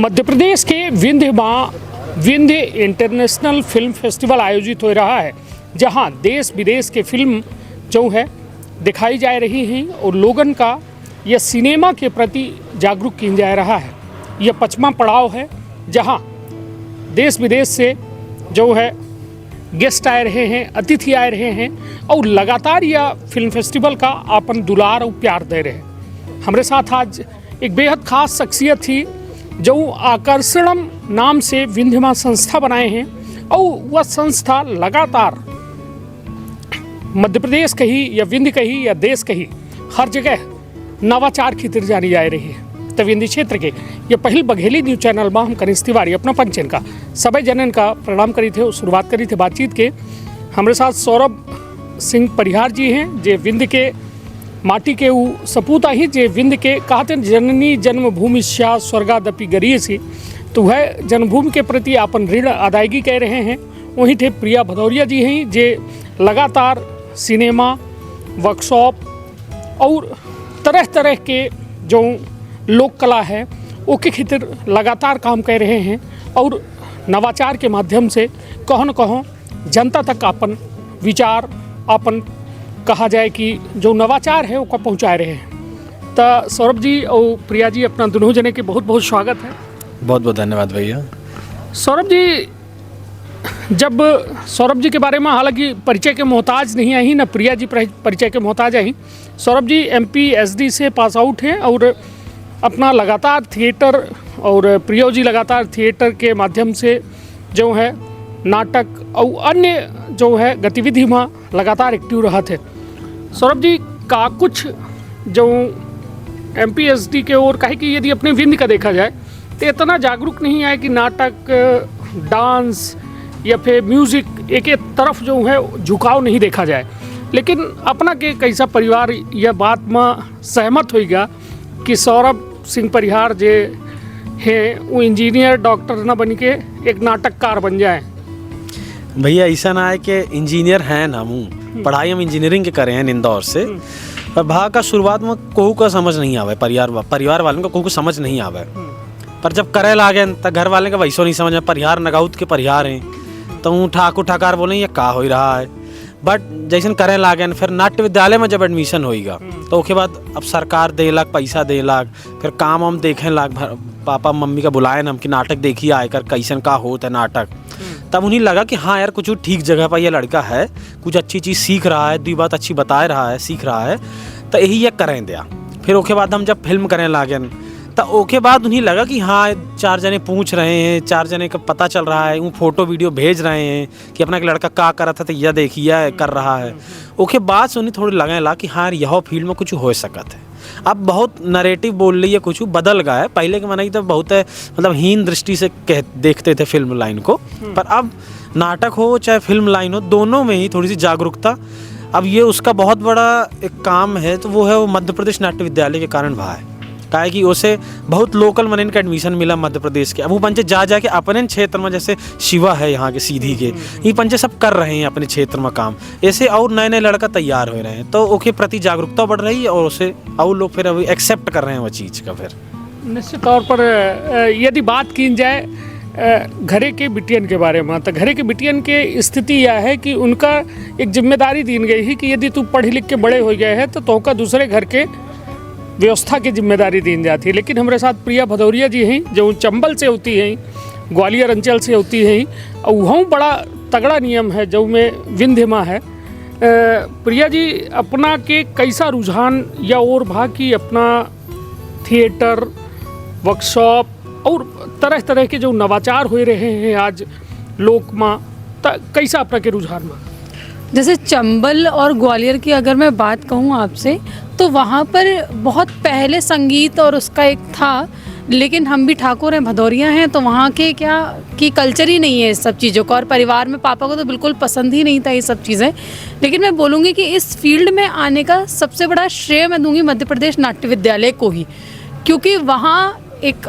मध्य प्रदेश के Vindhya international film festival आयोजित हो रहा है, जहां देश विदेश के फिल्म जो है दिखाई जा रही हैं और लोगन का यह सिनेमा के प्रति जागरूक किया जा रहा है। यह 5वां पड़ाव है जहां देश विदेश से जो है गेस्ट आए रहे हैं, अतिथि आए रहे हैं और लगातार यह फिल्म फेस्टिवल का अपन दुलार और प्यार दे रहे हैं। हमारे साथ आज एक बेहद खास शख्सियत थी जो आकर्षणम नाम से विंध्यमा संस्था बनाए हैं और वह संस्था लगातार मध्य प्रदेश कही या विंध्य कही या देश कही हर जगह नवाचार की तरफ जानी जा रही है। तो विंध्य क्षेत्र के ये पहल बघेली न्यूज चैनल में हम कनिष्ठ तिवारी अपना पंचन का सभी जनन का प्रणाम करी थे और शुरुआत करी थे बातचीत के। हमारे साथ सौरभ सिंह परिहार जी हैं जे विंध्य के माटी के सपूता ही जे विंध्य के कहते जननी जन्मभूमि स्या स्वर्गादपि गरीयसी, तो वह जन्मभूमि के प्रति अपन ऋण अदायगी कह रहे हैं। वहीं थे प्रिया भदौरिया जी हैं जे लगातार सिनेमा वर्कशॉप और तरह तरह के जो लोक कला है उसके खितर लगातार काम कर रहे हैं और नवाचार के माध्यम से कहो न कहो जनता तक अपन विचार अपन कहा जाए कि जो नवाचार है वो पहुँचा रहे हैं। तो सौरभ जी और प्रिया जी अपना दोनों जने के बहुत बहुत स्वागत है। बहुत बहुत धन्यवाद भैया। सौरभ जी, जब सौरभ जी के बारे में हालांकि परिचय के मोहताज नहीं आई, ना प्रिया जी परिचय के मोहताज आई। सौरभ जी MPSD से पास आउट हैं और अपना लगातार थिएटर और प्रिया जी लगातार थिएटर के माध्यम से जो है नाटक और अन्य जो है गतिविधि में लगातार एक्टिव रहा थे। सौरभ जी का कुछ जो MPSD के ओर कहे कि यदि अपने विंध्य का देखा जाए तो इतना जागरूक नहीं है कि नाटक डांस या फिर म्यूज़िक एक तरफ जो है झुकाव नहीं देखा जाए, लेकिन अपना के कैसा परिवार यह बात में सहमत होगा कि सौरभ सिंह परिहार जे हैं वो इंजीनियर डॉक्टर ना बन के एक नाटककार बन जाए। भैया ऐसा ना है कि इंजीनियर हैं ना, हम पढ़ाई हम इंजीनियरिंग के करे हैं इंदौर से, पर भाग का शुरुआत में कोहू का समझ नहीं आवे, परिवार वालों का कोहू को समझ नहीं आवे। पर जब करे लागे तो घर वाले का वैसो नहीं समझ में, परिहार नगाउत के परिहार हैं तो ठाकुर ठाकार बोले ये का हो रहा है। बट जैसे करे लागे फिर नाट्य विद्यालय में जब एडमिशन होएगा तो उसके बाद अब सरकार दे लाख पैसा दे लाख, फिर काम हम देखें लाख, पापा मम्मी का बुलाए ना हम कि नाटक देखिए आकर कैसन का होता है नाटक। तब उन्हें लगा कि हाँ यार कुछ ठीक जगह पर यह लड़का है, कुछ अच्छी चीज़ सीख रहा है, 2 बात अच्छी बता रहा है, सीख रहा है, तो यही ये करें दिया। फिर उसके बाद हम जब फिल्म करें लागे तो उसके बाद उन्हें लगा कि हाँ 4 जने पूछ रहे हैं, 4 जने का पता चल रहा है, वो फोटो वीडियो भेज रहे हैं कि अपना एक लड़का क्या कर रहा था तो यह देखिए कर रहा है। उसके बाद से उन्हें थोड़ी लगने लगा कि हाँ यह फील्ड में कुछ हो सकता है। अब बहुत नरेटिव बोल रही है, कुछ बदल गया है। पहले के मनाई तो बहुत मतलब हीन दृष्टि से देखते थे फिल्म लाइन को, पर अब नाटक हो चाहे फिल्म लाइन हो दोनों में ही थोड़ी सी जागरूकता। अब ये उसका बहुत बड़ा एक काम है, तो वो है वो मध्य प्रदेश नाट्य विद्यालय के कारण भा है। काहे कि उसे बहुत लोकल मन इनका एडमिशन मिला मध्य प्रदेश के। अब वो पंचे जा के अपने क्षेत्र में, जैसे शिवा है यहाँ के सीधी के, ये पंचे सब कर रहे हैं अपने क्षेत्र में काम, ऐसे और नए नए लड़का तैयार हो रहे हैं, तो उसके प्रति जागरूकता बढ़ रही है और उसे और लोग फिर अभी एक्सेप्ट कर रहे हैं वो चीज़ का। फिर निश्चित तौर पर यदि बात की जाए घरे के बिटियन के बारे में, तो घरे के बिटियन के स्थिति यह है कि उनका एक जिम्मेदारी दी गई है कि यदि तू पढ़ लिख के बड़े हो गए हैं तो तोहका दूसरे घर के व्यवस्था की जिम्मेदारी दी जाती है। लेकिन हमारे साथ प्रिया भदौरिया जी हैं जो चंबल से होती हैं, ग्वालियर अंचल से होती हैं, और वहाँ बड़ा तगड़ा नियम है जो में विंध्य में है। प्रिया जी, अपना के कैसा रुझान या और भाग की अपना थिएटर वर्कशॉप और तरह तरह के जो नवाचार हो रहे हैं आज लोक में, कैसा अपना के रुझान में? जैसे चंबल और ग्वालियर की अगर मैं बात कहूँ आपसे, तो वहाँ पर बहुत पहले संगीत और उसका एक था, लेकिन हम भी ठाकुर हैं, भदौरिया हैं, तो वहाँ के क्या कि कल्चर ही नहीं है इस सब चीज़ों का, और परिवार में पापा को तो बिल्कुल पसंद ही नहीं था ये सब चीज़ें। लेकिन मैं बोलूँगी कि इस फील्ड में आने का सबसे बड़ा श्रेय मैं दूँगी मध्य प्रदेश नाट्य विद्यालय को ही, क्योंकि वहाँ एक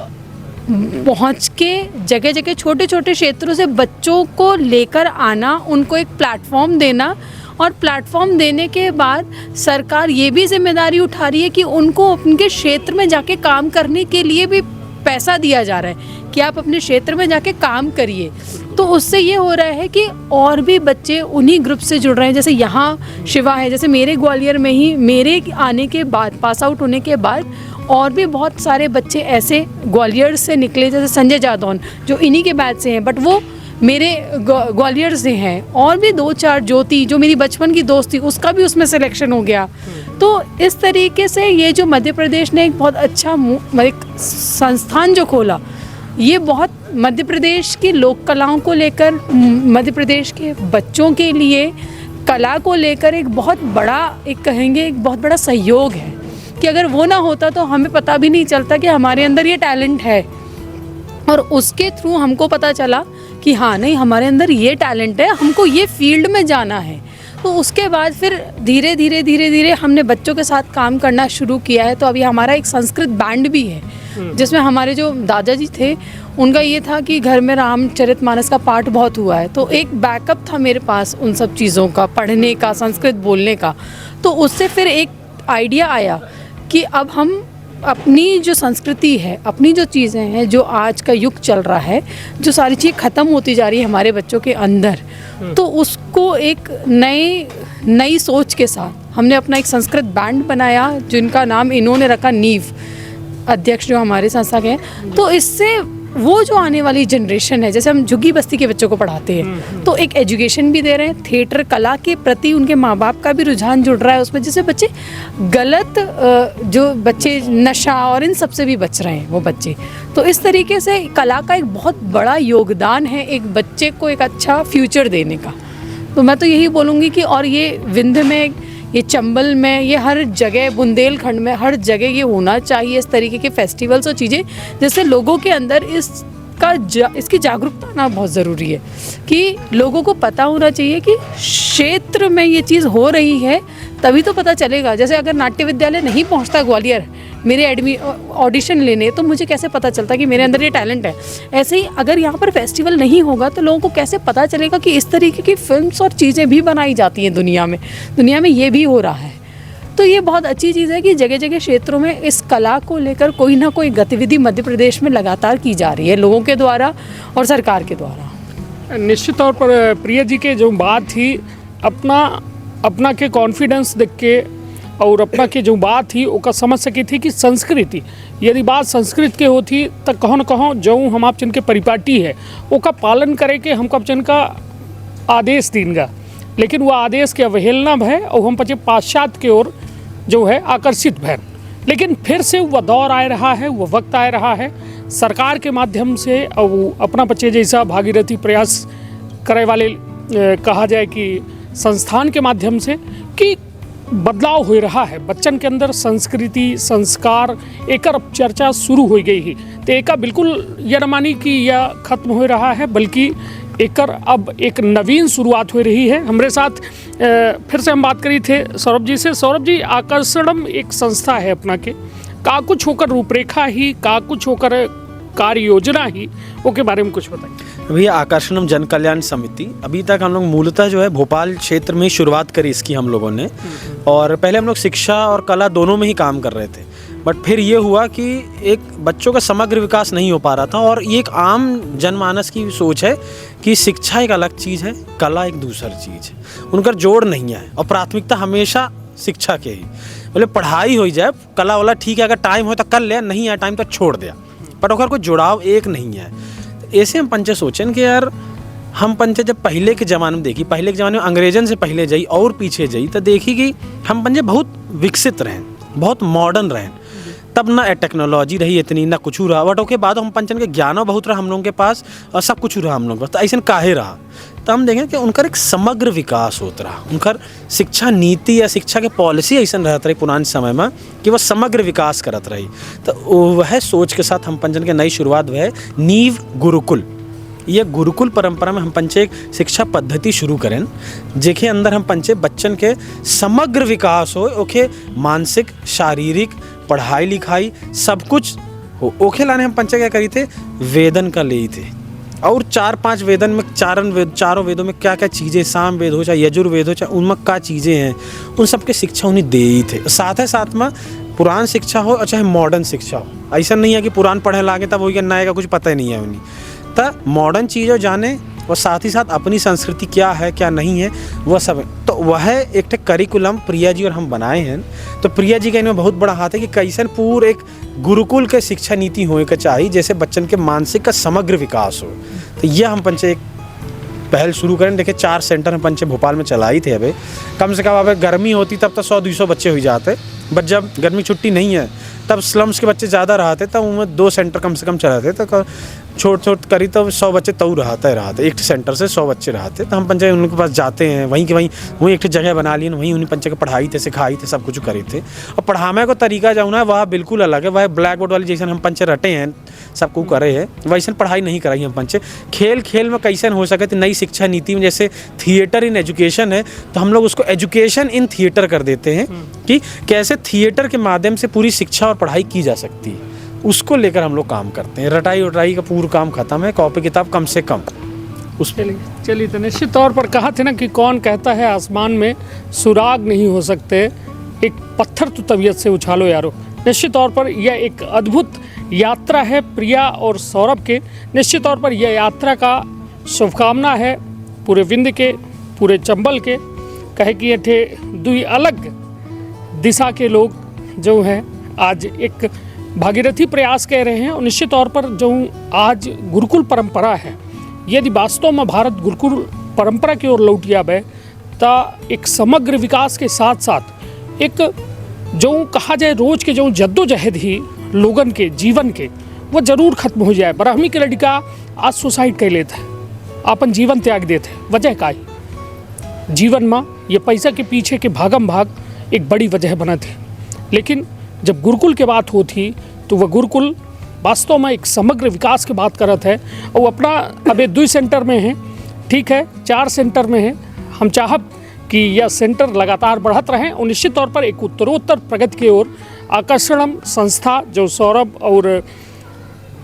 पहुँच के जगह जगह छोटे छोटे क्षेत्रों से बच्चों को लेकर आना, उनको एक प्लेटफॉर्म देना, और प्लेटफॉर्म देने के बाद सरकार ये भी जिम्मेदारी उठा रही है कि उनको उनके क्षेत्र में जाके काम करने के लिए भी पैसा दिया जा रहा है कि आप अपने क्षेत्र में जाके काम करिए। तो उससे ये हो रहा है कि और भी बच्चे उन्हीं ग्रुप से जुड़ रहे हैं। जैसे यहाँ शिवा है, जैसे मेरे ग्वालियर में ही मेरे आने के बाद, पास आउट होने के बाद और भी बहुत सारे बच्चे ऐसे ग्वालियर से निकले, जैसे संजय जादौन जो इन्हीं के बैच से हैं, बट वो मेरे ग्वालियर से हैं। और भी 2-4, ज्योति जो मेरी बचपन की दोस्त थी, उसका भी उसमें सिलेक्शन हो गया। तो इस तरीके से ये जो मध्य प्रदेश ने एक बहुत अच्छा एक संस्थान जो खोला, ये बहुत मध्य प्रदेश की लोक कलाओं को लेकर, मध्य प्रदेश के बच्चों के लिए कला को लेकर एक बहुत बड़ा, एक कहेंगे एक बहुत बड़ा सहयोग है कि अगर वो ना होता तो हमें पता भी नहीं चलता कि हमारे अंदर ये टैलेंट है। और उसके थ्रू हमको पता चला कि हाँ नहीं, हमारे अंदर ये टैलेंट है, हमको ये फील्ड में जाना है। तो उसके बाद फिर धीरे धीरे हमने बच्चों के साथ काम करना शुरू किया है। तो अभी हमारा एक संस्कृत बैंड भी है, जिसमें हमारे जो दादाजी थे उनका ये था कि घर में रामचरितमानस का पाठ बहुत हुआ है, तो एक बैकअप था मेरे पास उन सब चीज़ों का, पढ़ने का, संस्कृत बोलने का। तो उससे फिर एक आइडिया आया कि अब हम अपनी जो संस्कृति है, अपनी जो चीज़ें हैं, जो आज का युग चल रहा है, जो सारी चीज़ ख़त्म होती जा रही है हमारे बच्चों के अंदर, तो उसको एक नई सोच के साथ हमने अपना एक संस्कृत बैंड बनाया, जिनका नाम इन्होंने रखा नीव, अध्यक्ष जो हमारे संस्था के हैं। तो इससे वो जो आने वाली जनरेशन है, जैसे हम झुग्गी बस्ती के बच्चों को पढ़ाते हैं, तो एक एजुकेशन भी दे रहे हैं, थिएटर कला के प्रति उनके माँ बाप का भी रुझान जुड़ रहा है उसमें, जिससे बच्चे गलत जो बच्चे नशा और इन सब से भी बच रहे हैं वो बच्चे। तो इस तरीके से कला का एक बहुत बड़ा योगदान है एक बच्चे को एक अच्छा फ्यूचर देने का। तो मैं तो यही बोलूँगी कि और ये विंध्य में, ये चंबल में, ये हर जगह, बुंदेलखंड में हर जगह ये होना चाहिए इस तरीके के फेस्टिवल्स और चीज़ें, जिससे लोगों के अंदर इसकी जागरूकता आना बहुत ज़रूरी है कि लोगों को पता होना चाहिए कि क्षेत्र में ये चीज़ हो रही है, तभी तो पता चलेगा। जैसे अगर नाट्य विद्यालय नहीं पहुंचता ग्वालियर मेरे ऑडिशन लेने, तो मुझे कैसे पता चलता कि मेरे अंदर ये टैलेंट है। ऐसे ही अगर यहाँ पर फेस्टिवल नहीं होगा तो लोगों को कैसे पता चलेगा कि इस तरीके की फिल्म्स और चीज़ें भी बनाई जाती हैं दुनिया में ये भी हो रहा है। तो ये बहुत अच्छी चीज़ है कि जगह जगह क्षेत्रों में इस कला को लेकर कोई ना कोई गतिविधि मध्य प्रदेश में लगातार की जा रही है, लोगों के द्वारा और सरकार के द्वारा। निश्चित तौर पर प्रिया जी के जो बात थी, अपना के कॉन्फिडेंस देख के और अपना के जो बात थी वो समझ सकी थी कि संस्कृति, यदि बात संस्कृत के होती तो कहो न कहो जो हम आप जिनके परिपाटी है वो का पालन करे के हम कब जन का आदेश दीनगा, लेकिन वह आदेश के अवहेलना है और हम पचे पाश्चात्य की ओर जो है आकर्षित है। लेकिन फिर से वह दौर आ रहा है, वह वक्त आ रहा है सरकार के माध्यम से और अपना बच्चे जैसा भागीरथी प्रयास करे वाले कहा जाए कि संस्थान के माध्यम से कि बदलाव हो रहा है बच्चन के अंदर, संस्कृति संस्कार एक चर्चा शुरू हो गई है। तो एक बिल्कुल यह न मानी कि यह खत्म हो रहा है, बल्कि एक अब एक नवीन शुरुआत हो रही है। हमारे साथ फिर से हम बात करी थे सौरभ जी से। सौरभ जी, आकर्षणम एक संस्था है अपना के, का कुछ होकर रूपरेखा ही, का कुछ होकर कार्य योजना ही, वो के बारे में कुछ बताइए। भैया, आकर्षणम जन कल्याण समिति अभी तक हम लोग मूलतः जो है भोपाल क्षेत्र में शुरुआत करी इसकी हम लोगों ने, और पहले हम लोग शिक्षा और कला दोनों में ही काम कर रहे थे। बट फिर ये हुआ कि एक बच्चों का समग्र विकास नहीं हो पा रहा था, और ये एक आम जनमानस की सोच है कि शिक्षा एक अलग चीज़ है, कला एक दूसरी चीज़ है, उनका जोड़ नहीं है, और प्राथमिकता हमेशा शिक्षा के ही। बोले पढ़ाई हो जाए, कला वाला ठीक है, अगर टाइम हो तो कर ले, नहीं है टाइम तो छोड़ दिया, पर अगर कोई जुड़ाव एक नहीं है। तो ऐसे हम पंचे सोचें कि यार हम पंचे जब पहले के ज़माने में देखी, पहले के ज़माने में अंग्रेजन से पहले जाई और पीछे जाई, तो देखी कि हम पंचे बहुत विकसित रहें, बहुत मॉडर्न रहें। तब ना टेक्नोलॉजी रही इतनी, ना कुछ रहा, बट ओके बाद हम पंचन के ज्ञानो बहुत रहा हम लोगों के पास, और सब कुछ रहा हम लोगों के पास। तो ऐसा काहे रहा, तो हम देखें कि उनका एक समग्र विकास होता रहा, उनका शिक्षा नीति या शिक्षा के पॉलिसी ऐसा रहता रही पुराने समय में कि वह समग्र विकास करत रही। तो वह सोच के साथ हम पंचन के नई शुरुआत वह नीव गुरुकुल, यह गुरुकुल परंपरा में हम पंचे एक शिक्षा पद्धति शुरू करें, जेके अंदर हम पंचे बच्चन के समग्र विकास हो, ओके मानसिक शारीरिक पढ़ाई लिखाई सब कुछ हो। ओखे लाने हम पंचे क्या करी थे, वेदन का ले थे, और 4-5 वेदन में चारों वेदों में क्या क्या चीज़ें, साम वेद हो चाहे यजुर्वेद हो चाहे उनमें क्या चीज़ें हैं, उन सब के शिक्षा उन्हें दे ही थे। साथ ही साथ में पुरान शिक्षा हो और चाहे मॉडर्न शिक्षा हो, ऐसा नहीं है कि पुरान पढ़े लागे तब वही नए का कुछ पता ही नहीं है उन्हें। तो मॉडर्न चीज़ों जाने और साथ ही साथ अपनी संस्कृति क्या है क्या नहीं है वह सब है। तो वह एक करिकुलम प्रिया जी और हम बनाए हैं। तो प्रिया जी का इनमें बहुत बड़ा हाथ है कि कैसन पूरे एक गुरुकुल के शिक्षा नीति होने का चाहिए जैसे बच्चन के मानसिक का समग्र विकास हो। तो यह हम पंचे एक पहल शुरू करें। देखिए 4 सेंटर हम पंचे भोपाल में चलाई थे। अभी कम से कम अब गर्मी होती तब तो 100-200 बच्चे हो जाते, बट जब गर्मी छुट्टी नहीं है तब स्लम्स के बच्चे ज़्यादा रहते, तब उनमें 2 सेंटर कम से कम चलाते। तो छोट करी तो 100 बच्चे तऊ रहते एक सेंटर से 100 बच्चे रहते। तो हम पंचायत उनके पास जाते हैं, वहीं के वहीं एक जगह बना ली, वहीं उन्हीं पंचायत को पढ़ाई थे, सिखाई थे, सब कुछ करी थे। और पढ़ाने को तरीका जो है वह बिल्कुल अलग है। वह ब्लैक बोर्ड वाली जैसे हम पंचे रटे हैं सब कुछ करे हैं वैसे पढ़ाई नहीं कराई हम पंचे। खेल खेल में कैसे हो सके तो नई शिक्षा नीति में जैसे थिएटर इन एजुकेशन है तो हम लोग उसको एजुकेशन इन थिएटर कर देते हैं कि कैसे थिएटर के माध्यम से पूरी शिक्षा और पढ़ाई की जा सकती है। उसको लेकर हम लोग काम करते हैं। रटाई उटाई का पूरा काम खत्म है, कॉपी किताब कम से कम उस पर। चलिए तो निश्चित तौर पर कहा थे ना कि कौन कहता है आसमान में सुराग नहीं हो सकते, एक पत्थर तो तबीयत से उछालो यारो। निश्चित तौर पर यह एक अद्भुत यात्रा है प्रिया और सौरभ के। निश्चित तौर पर यह यात्रा का शुभकामना है पूरे विंध्य के, पूरे चंबल के। कहे कि ये थे 2 अलग दिशा के लोग जो हैं आज एक भागीरथी प्रयास कह रहे हैं। और निश्चित तौर पर जो आज गुरुकुल परंपरा है, यदि वास्तव में भारत गुरुकुल परंपरा की ओर लौट जाए तो एक समग्र विकास के साथ साथ एक जो कहा जाए रोज के जो जद्दोजहद ही लोगन के जीवन के वो जरूर खत्म हो जाए। ब्राह्मी के लड़का आज सुसाइड कर लेते हैं, अपन जीवन त्याग देते हैं। वजह का ही जीवन में ये पैसा के पीछे के भागम भाग एक बड़ी वजह बना थे। लेकिन जब गुरुकुल के बात होती तो वह गुरुकुल वास्तव में एक समग्र विकास की बात करत है। और अपना अबे 2 सेंटर में है, ठीक है 4 सेंटर में है। हम चाहब कि यह सेंटर लगातार बढ़त रहे और निश्चित तौर पर एक उत्तरोत्तर प्रगति की ओर आकर्षणम संस्था जो सौरभ और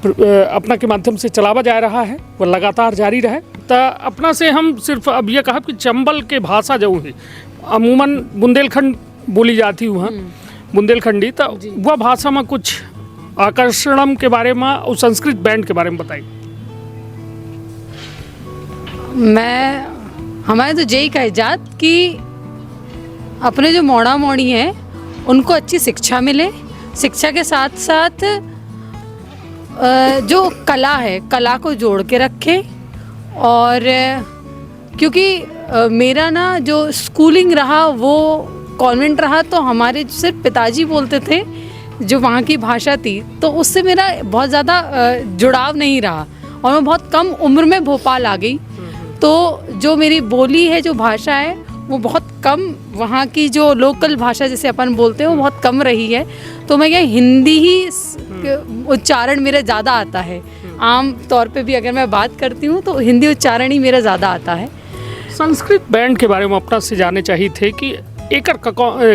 अपना के माध्यम से चलावा जा रहा है वह लगातार जारी रहे। तो अपना से हम सिर्फ अब यह कहा कि चंबल के भाषा जो है अमूमन बुंदेलखंड बोली जाती वहाँ बुंदेलखंडी, तो वह भाषा में कुछ आकर्षणम के बारे में और संस्कृत बैंड के बारे में बताइए। हमारे तो यही कहे जात कि अपने जो मोड़ा मोड़ी हैं उनको अच्छी शिक्षा मिले, शिक्षा के साथ साथ जो कला है कला को जोड़ के रखें। और क्योंकि मेरा ना जो स्कूलिंग रहा वो कॉन्वेंट रहा, तो हमारे सिर्फ पिताजी बोलते थे जो वहाँ की भाषा थी, तो उससे मेरा बहुत ज़्यादा जुड़ाव नहीं रहा। और मैं बहुत कम उम्र में भोपाल आ गई, तो जो मेरी बोली है जो भाषा है वो बहुत कम, वहाँ की जो लोकल भाषा जैसे अपन बोलते हैं वो बहुत कम रही है। तो मैं क्या हिंदी ही उच्चारण मेरा ज़्यादा आता है। आम तौर पे भी अगर मैं बात करती हूँ तो हिंदी उच्चारण ही मेरा ज़्यादा आता है। संस्कृत बैंड के बारे में अपना से जाने चाहिए थे कि एक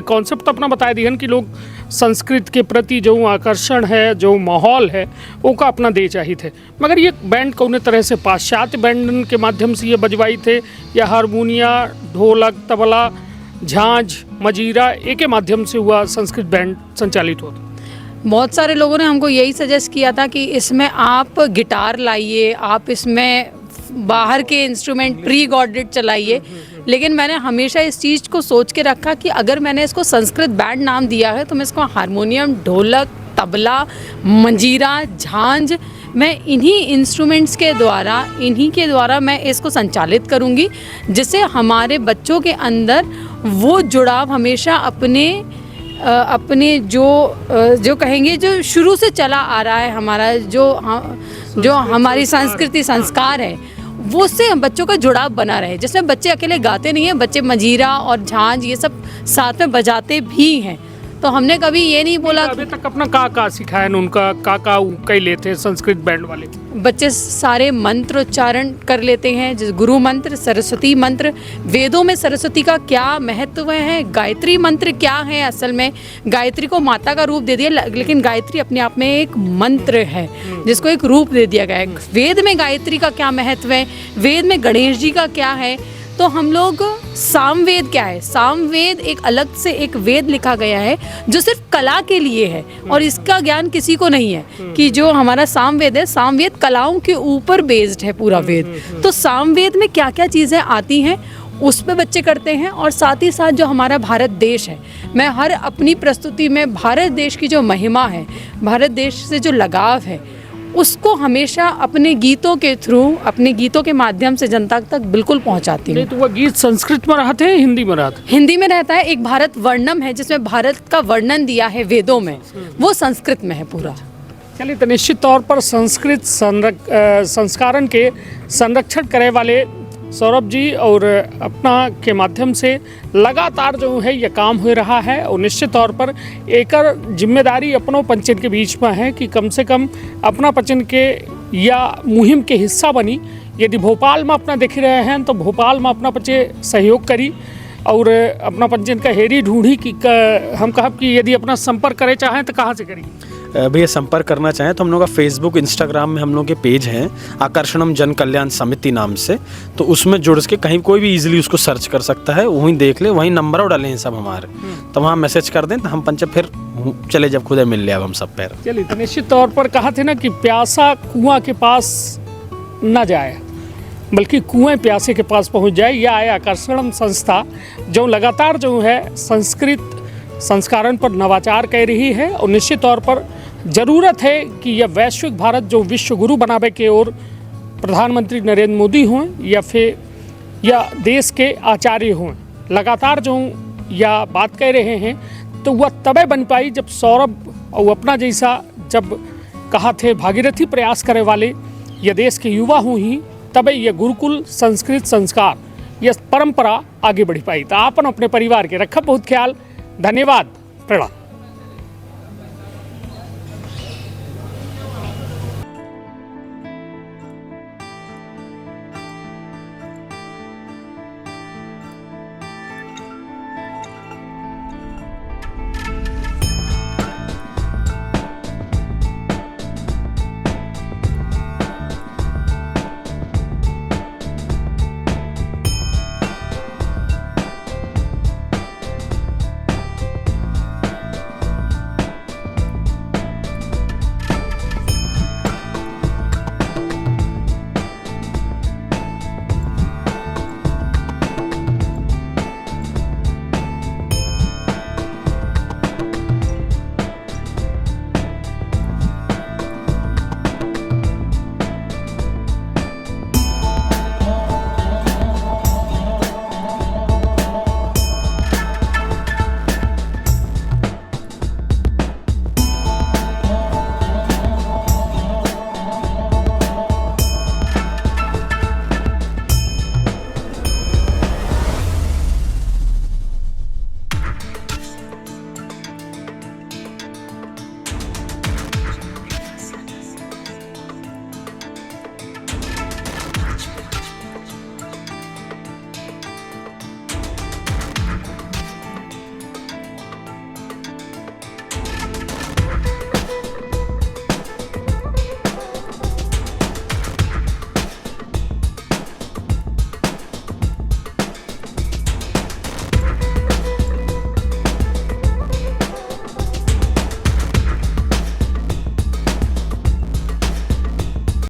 कॉन्सेप्ट अपना बता दिए कि लोग संस्कृत के प्रति जो आकर्षण है जो माहौल है वो का अपना दे चाहिए थे। मगर ये बैंड कौन तरह से पाश्चात्य बैंड के माध्यम से ये बजवाई थे या हारमोनिया ढोलक तबला झांझ मजीरा एक के माध्यम से हुआ संस्कृत बैंड संचालित होता? बहुत सारे लोगों ने हमको यही सजेस्ट किया था कि इसमें आप गिटार लाइए, आप इसमें बाहर के इंस्ट्रूमेंट प्री गॉडेड चलाइए। लेकिन मैंने हमेशा इस चीज़ को सोच के रखा कि अगर मैंने इसको संस्कृत बैंड नाम दिया है तो मैं इसको हारमोनियम ढोलक तबला मंजीरा झांझ मैं इन्हीं इंस्ट्रूमेंट्स के द्वारा मैं इसको संचालित करूँगी, जिससे हमारे बच्चों के अंदर वो जुड़ाव हमेशा अपने जो कहेंगे जो शुरू से चला आ रहा है हमारा जो हमारी संस्कृति संस्कार है वो उससे बच्चों का जुड़ाव बना रहे। जिसमें बच्चे अकेले गाते नहीं हैं, बच्चे मजीरा और झांझ ये सब साथ में बजाते भी हैं। तो हमने कभी ये नहीं बोला। अभी तक अपना का सिखाया उनका का कई लेते हैं संस्कृत बैंड वाले बच्चे सारे मंत्र उच्चारण कर लेते हैं, जैसे गुरु मंत्र, सरस्वती मंत्र। वेदों में सरस्वती का क्या महत्व है, गायत्री मंत्र क्या है, असल में गायत्री को माता का रूप दे दिया, लेकिन गायत्री अपने आप में एक मंत्र है जिसको एक रूप दे दिया गया है। वेद में गायत्री का क्या महत्व है, वेद में गणेश जी का क्या है, तो हम लोग सामवेद क्या है, सामवेद एक अलग से एक वेद लिखा गया है जो सिर्फ कला के लिए है और इसका ज्ञान किसी को नहीं है कि जो हमारा सामवेद है, सामवेद कलाओं के ऊपर बेस्ड है पूरा वेद। तो सामवेद में क्या क्या चीज़ें आती हैं उस पे बच्चे करते हैं और साथ ही साथ जो हमारा भारत देश है, मैं हर अपनी प्रस्तुति में भारत देश की जो महिमा है, भारत देश से जो लगाव है, उसको हमेशा अपने गीतों के थ्रू, अपने गीतों के माध्यम से जनता तक बिल्कुल पहुंचाती नहीं हूँ। तो वह गीत संस्कृत में रहते हैं, हिंदी में रहते हिंदी में रहता है, एक भारत वर्णम है जिसमें भारत का वर्णन दिया है वेदों में, वो संस्कृत में है पूरा। चलिए, तो निश्चित तौर पर संस्कृत संस्कारण के संरक्षण करे वाले सौरभ जी और अपना के माध्यम से लगातार जो है ये काम हो रहा है और निश्चित तौर पर एक जिम्मेदारी अपनों पंचन के बीच में है कि कम से कम अपना पंचन के या मुहिम के हिस्सा बनी। यदि भोपाल में अपना देख रहे हैं तो भोपाल में अपना बच्चे सहयोग करी और अपना पंचन का हेरी ढूंढी कि हम कहा कि यदि अपना संपर्क करे चाहें तो कहाँ से करें? भैया संपर्क करना चाहें तो हम लोग का फेसबुक, इंस्टाग्राम में हम लोग के पेज हैं आकर्षणम जन कल्याण समिति नाम से, तो उसमें जुड़ के कहीं कोई भी इजीली उसको सर्च कर सकता है, वहीं देख ले, वहीं नंबर और डाले हैं सब हमारे, तो वहाँ मैसेज कर दें तो हम पंच फिर चले जब खुद मिल ले अब हम सब पैर। चलिए, तो निश्चित तौर पर कहा थे ना कि प्यासा कुआं के पास न जाए बल्कि कुएं प्यासे के पास पहुंच जाए। यह है आकर्षणम संस्था जो लगातार जो है संस्कृत संस्कारण पर नवाचार कर रही है और निश्चित तौर पर ज़रूरत है कि यह वैश्विक भारत जो विश्व गुरु बनावे के ओर प्रधानमंत्री नरेंद्र मोदी हों या फिर या देश के आचार्य हों, लगातार जो या बात कह रहे हैं तो वह तबे बन पाई जब सौरभ और अपना जैसा जब कहा थे भागीरथी प्रयास करे वाले यह देश के युवा हों ही तबे यह गुरुकुल संस्कृत संस्कार यह परंपरा आगे बढ़ पाई। तो आपन अपने परिवार के रखा बहुत ख्याल। धन्यवाद, प्रणाम।